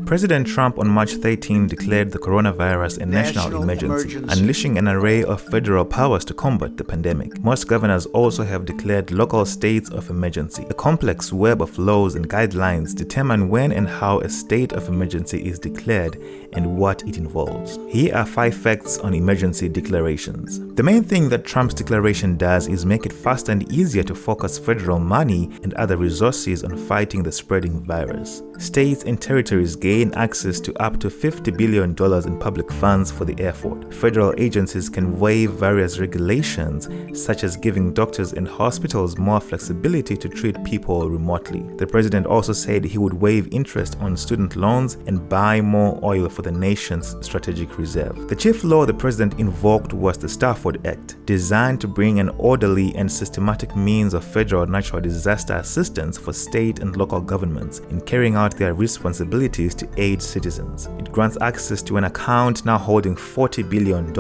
President Trump on March 13 declared the coronavirus a national emergency, unleashing an array of federal powers to combat the pandemic. Most governors also have declared local states of emergency. A complex web of laws and guidelines determine when and how a state of emergency is declared and what it involves. Here are 5 facts on emergency declarations. The main thing that Trump's declaration does is make it faster and easier to focus federal money and other resources on fighting the spreading virus. States and territories gain access to up to $50 billion in public funds for the effort. Federal agencies can waive various regulations, such as giving doctors and hospitals more flexibility to treat people remotely. The president also said he would waive interest on student loans and buy more oil for the nation's strategic reserve. The chief law the president invoked was the Stafford Act, designed to bring an orderly and systematic means of federal natural disaster assistance for state and local governments in carrying out their responsibilities to aid citizens. It grants access to an account now holding $40 billion,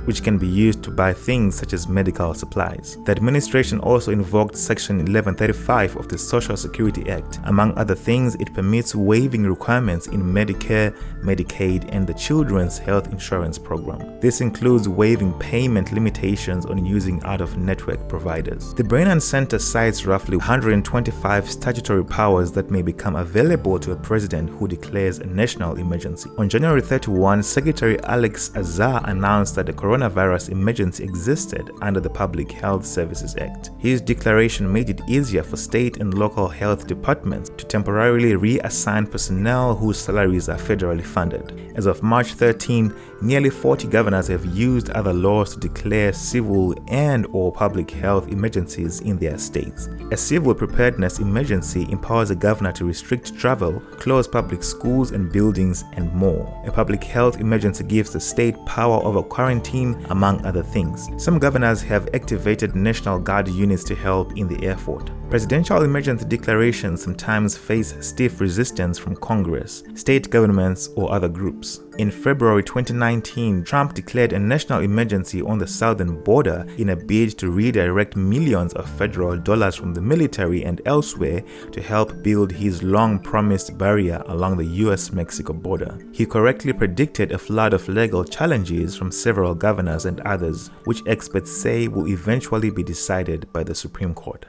which can be used to buy things such as medical supplies. The administration also invoked Section 1135 of the Social Security Act. Among other things, it permits waiving requirements in Medicare, Medicaid, and the Children's Health Insurance Program. This includes waiving payment limitations on using out-of-network providers. The Brennan Center cites roughly 125 statutory powers that may become available to a president who declares a national emergency. On January 31, Secretary Alex Azar announced that the coronavirus emergency existed under the Public Health Services Act. His declaration made it easier for state and local health departments to temporarily reassign personnel whose salaries are federally funded. As of March 13, nearly 40 governors have used other laws to declare civil and/or public health emergencies in their states. A civil preparedness emergency empowers a governor to restrict travel, close public schools and buildings, and more. A public health emergency gives the state power over quarantine, among other things. Some governors have activated National Guard units to help in the effort. Presidential emergency declarations sometimes face stiff resistance from Congress, state governments, or other groups. In February 2019, Trump declared a national emergency on the southern border in a bid to redirect millions of federal dollars from the military and elsewhere to help build his long-promised barrier along the US-Mexico border. He correctly predicted a flood of legal challenges from several governors and others, which experts say will eventually be decided by the Supreme Court.